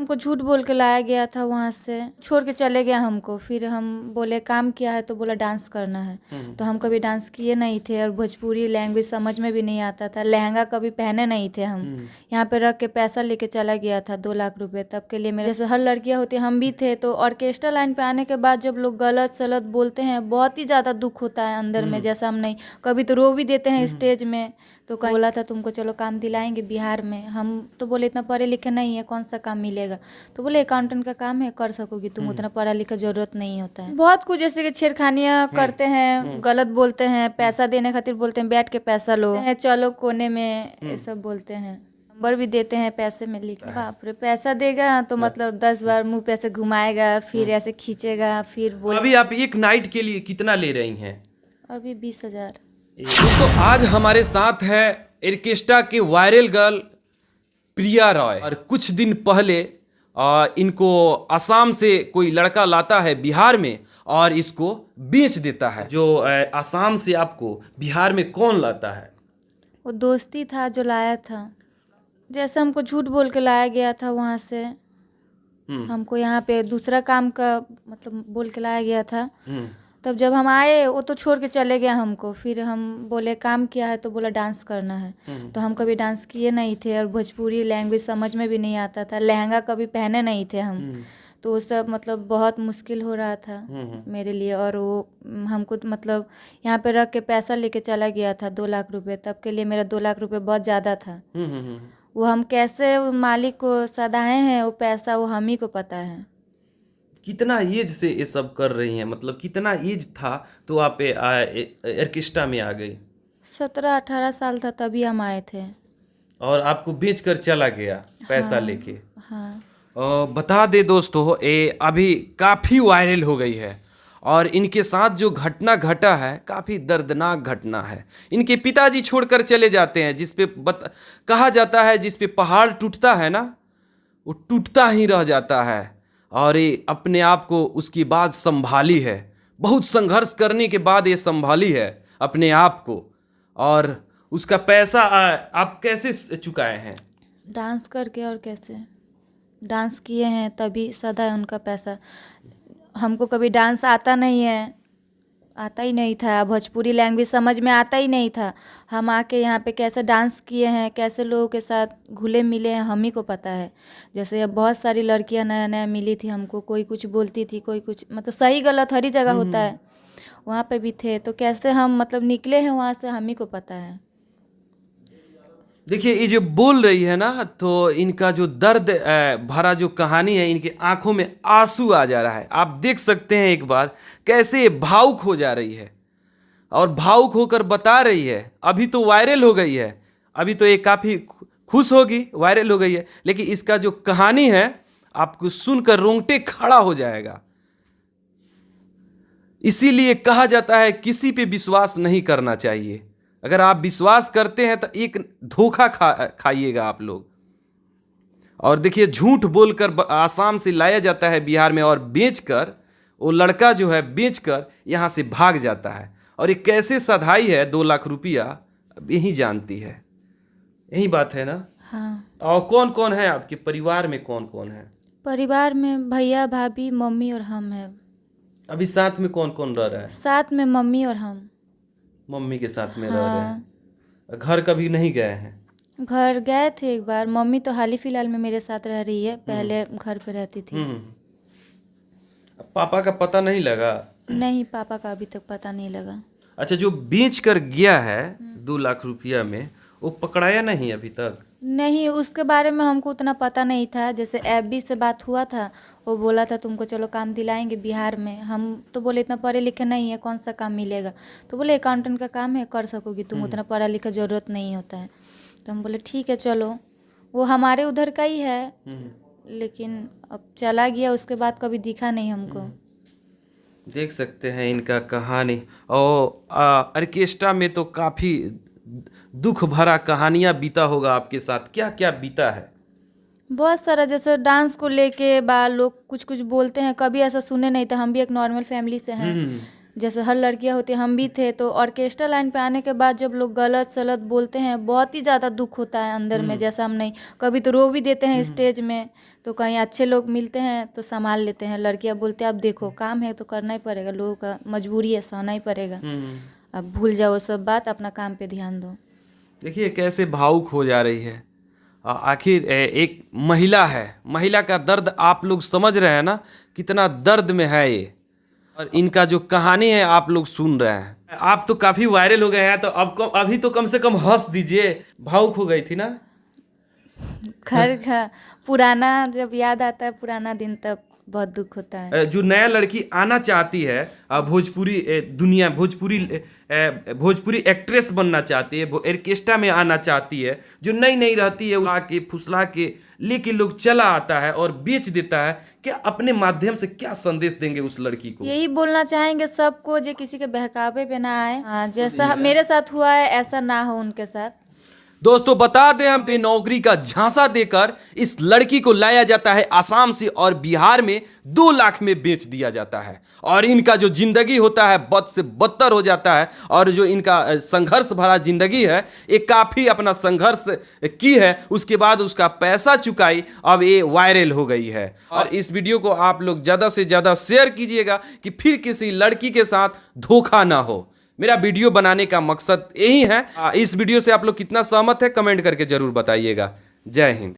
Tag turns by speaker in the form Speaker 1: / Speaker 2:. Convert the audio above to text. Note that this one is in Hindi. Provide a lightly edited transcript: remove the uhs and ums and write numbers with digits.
Speaker 1: हमको झूठ बोल के लाया गया था, वहाँ से छोड़ के चले गया हमको। फिर हम बोले काम किया है, तो बोला डांस करना है। तो हम कभी डांस किए नहीं थे और भोजपुरी लैंग्वेज समझ में भी नहीं आता था। लहंगा कभी पहने नहीं थे हम। यहाँ पे रख के पैसा लेके चला गया था 2 लाख रुपए। तब के लिए मेरे जैसे हर लड़कियाँ होती हम भी थे। तो ऑर्केस्ट्रा लाइन पे आने के बाद जब लोग गलत सलत बोलते हैं, बहुत ही ज़्यादा दुख होता है अंदर में। जैसा हम नहीं, कभी तो रो भी देते हैं स्टेज में। तो बोला था तुमको चलो काम दिलाएंगे बिहार में। हम तो बोले इतना पढ़े लिखे नहीं है, कौन सा काम मिलेगा। तो बोले अकाउंटेंट का काम है, कर सकोगी तुम, उतना पढ़ा लिखा जरूरत नहीं होता है। बहुत कुछ जैसे कि छेड़खानियाँ करते हैं, गलत बोलते हैं, पैसा देने खातिर बोलते हैं बैठ के पैसा लो, चलो कोने में, ये सब बोलते हैं। नंबर भी देते हैं पैसे में लिख। बाप रे, पैसा देगा तो मतलब 10 बार मुंह पे ऐसे घुमाएगा, फिर ऐसे खींचेगा, फिर बोल।
Speaker 2: अभी आप एक नाइट के लिए कितना ले रही हैं?
Speaker 1: अभी 20,000।
Speaker 2: दोस्तों आज हमारे साथ है ऑर्केस्ट्रा के वायरल गर्ल प्रिया रॉय। और कुछ दिन पहले इनको असम से कोई लड़का लाता है बिहार में और इसको बेच देता है। जो असम से आपको बिहार में कौन लाता है?
Speaker 1: वो दोस्ती था जो लाया था। जैसे हमको झूठ बोल के लाया गया था वहाँ से। हमको यहाँ पे दूसरा काम का मतलब बोल के लाया गया था। तब जब हम आए, वो तो छोड़ के चले गया हमको। फिर हम बोले काम किया है, तो बोला डांस करना है। तो हम कभी डांस किए नहीं थे और भोजपुरी लैंग्वेज समझ में भी नहीं आता था। लहंगा कभी पहने नहीं थे हम। तो वो सब मतलब बहुत मुश्किल हो रहा था मेरे लिए। और वो हमको मतलब यहाँ पे रख के पैसा लेके चला गया था 2 लाख रुपए। तब के लिए मेरा 2 लाख रुपए बहुत ज़्यादा था। वो हम कैसे मालिक को सधाए हैं वो पैसा, वो हम ही को पता है।
Speaker 2: कितना एज से ये सब कर रही हैं? मतलब कितना एज था तो आप ऑर्केस्ट्रा में आ गई?
Speaker 1: 17-18 साल था तभी हम आए थे।
Speaker 2: और आपको बेच कर चला गया पैसा लेके?
Speaker 1: हाँ।
Speaker 2: बता दे दोस्तों, ये अभी काफ़ी वायरल हो गई है और इनके साथ जो घटना घटा है काफ़ी दर्दनाक घटना है। इनके पिताजी छोड़कर चले जाते हैं, जिस पे कहा जाता है जिस पे पहाड़ टूटता है ना, वो टूटता ही रह जाता है। और ये अपने आप को उसके बाद संभाली है, बहुत संघर्ष करने के बाद ये संभाली है अपने आप को। और उसका पैसा आप कैसे चुकाए हैं?
Speaker 1: डांस करके। और कैसे डांस किए हैं तभी सदा है उनका पैसा। हमको कभी डांस आता नहीं है, आता ही नहीं था। भोजपुरी लैंग्वेज समझ में आता ही नहीं था। हम आके यहाँ पे कैसे डांस किए हैं, कैसे लोगों के साथ घुले मिले हैं, हम ही को पता है। जैसे अब बहुत सारी लड़कियाँ नया नया मिली थी हमको, कोई कुछ बोलती थी, कोई कुछ मतलब सही गलत हर ही जगह होता है। वहाँ पे भी थे, तो कैसे हम मतलब निकले हैं वहाँ से, हम ही को पता है।
Speaker 2: देखिए ये जो बोल रही है ना, तो इनका जो दर्द भरा जो कहानी है, इनके आंखों में आंसू आ जा रहा है। आप देख सकते हैं एक बार कैसे ये भावुक हो जा रही है और भावुक होकर बता रही है। अभी तो वायरल हो गई है, अभी तो ये काफ़ी खुश होगी, वायरल हो गई है, लेकिन इसका जो कहानी है आपको सुनकर रोंगटे खड़ा हो जाएगा। इसीलिए कहा जाता है किसी पे विश्वास नहीं करना चाहिए। अगर आप विश्वास करते हैं तो एक धोखा खाइएगा आप लोग। और देखिए झूठ बोलकर आसाम से लाया जाता है बिहार में और बेचकर, वो लड़का जो है बेचकर यहाँ से भाग जाता है। और ये कैसे सधाई है 2 लाख रुपया, अब यही जानती है। यही बात है ना?
Speaker 1: हाँ।
Speaker 2: और कौन कौन है आपके परिवार में, कौन कौन है?
Speaker 1: परिवार में भैया भाभी मम्मी और हम हैं।
Speaker 2: अभी साथ में कौन कौन रह रहा है?
Speaker 1: साथ में मम्मी और हम।
Speaker 2: मम्मी के साथ में रह रहे हैं। घर कभी नहीं गए हैं?
Speaker 1: घर गए थे एक बार। मम्मी तो हाल ही फिलहाल में मेरे साथ रह रही है, पहले घर पे रहती थी।
Speaker 2: पापा का पता नहीं लगा?
Speaker 1: नहीं, पापा का अभी तक पता नहीं लगा।
Speaker 2: अच्छा, जो बेच कर गया है 2 लाख रुपया में, वो पकड़ाया नहीं अभी तक?
Speaker 1: नहीं, उसके बारे में हमको उतना पता नहीं था। जैसे एफबी से बात हुआ था, वो बोला था तुमको चलो काम दिलाएंगे बिहार में। हम तो बोले इतना पढ़े लिखे नहीं है, कौन सा काम मिलेगा। तो बोले अकाउंटेंट का काम है, कर सकोगी तुम, उतना पढ़ा लिखा जरूरत नहीं होता है। तो हम बोले ठीक है चलो। वो हमारे उधर का ही है, लेकिन अब चला गया, उसके बाद कभी दिखा नहीं हमको।
Speaker 2: देख सकते हैं इनका कहानी। और ऑर्केस्ट्रा में तो काफ़ी दुख भरा कहानियाँ बीता होगा आपके साथ। क्या क्या बीता है?
Speaker 1: बहुत सारा, जैसे डांस को लेके लोग कुछ कुछ बोलते हैं, कभी ऐसा सुने नहीं था। हम भी एक नॉर्मल फैमिली से हैं, जैसे हर लड़कियां होती है, हम भी थे, तो ऑर्केस्ट्रा लाइन पे आने के बाद जब लोग गलत सलत बोलते हैं बहुत ही ज़्यादा दुख होता है अंदर में। जैसा हम नहीं, कभी तो रो भी देते हैं स्टेज में, तो कहीं अच्छे लोग मिलते हैं तो संभाल लेते हैं। लड़कियां बोलते हैं अब देखो काम है तो करना ही पड़ेगा, लोगों का मजबूरी है, सहना ही पड़ेगा, अब भूल जाओ वो सब बात, अपना काम पे ध्यान दो।
Speaker 2: देखिए कैसे भावुक हो जा रही है। आखिर एक महिला है, महिला का दर्द आप लोग समझ रहे हैं ना, कितना दर्द में है ये, और इनका जो कहानी है आप लोग सुन रहे हैं। आप तो काफी वायरल हो गए हैं, तो अब अभी तो कम से कम हंस दीजिए, भावुक हो गई थी ना।
Speaker 1: घर पुराना जब याद आता है पुराना दिन, तब बहुत दुख होता है।
Speaker 2: जो नया लड़की आना चाहती है भोजपुरी दुनिया, भोजपुरी एक्ट्रेस बनना चाहती है, वो ऑर्केस्ट्रा में आना चाहती है, जो नई नई रहती है, उला के फुसला के लेके लोग चला आता है और बेच देता है, क्या अपने माध्यम से क्या संदेश देंगे उस लड़की को?
Speaker 1: यही बोलना चाहेंगे सबको, जो किसी के बहकावे पे ना आए। हाँ, जैसा मेरे साथ हुआ है ऐसा ना हो उनके साथ।
Speaker 2: दोस्तों बता दें, हम पे नौकरी का झांसा देकर इस लड़की को लाया जाता है आसाम से, और बिहार में 2 लाख में बेच दिया जाता है, और इनका जो जिंदगी होता है बद से बदतर हो जाता है। और जो इनका संघर्ष भरा जिंदगी है, ये काफी अपना संघर्ष की है, उसके बाद उसका पैसा चुकाई, अब ये वायरल हो गई है। और इस वीडियो को आप लोग ज्यादा से ज्यादा शेयर कीजिएगा कि फिर किसी लड़की के साथ धोखा ना हो। मेरा वीडियो बनाने का मकसद यही है। इस वीडियो से आप लोग कितना सहमत है कमेंट करके जरूर बताइएगा। जय हिंद।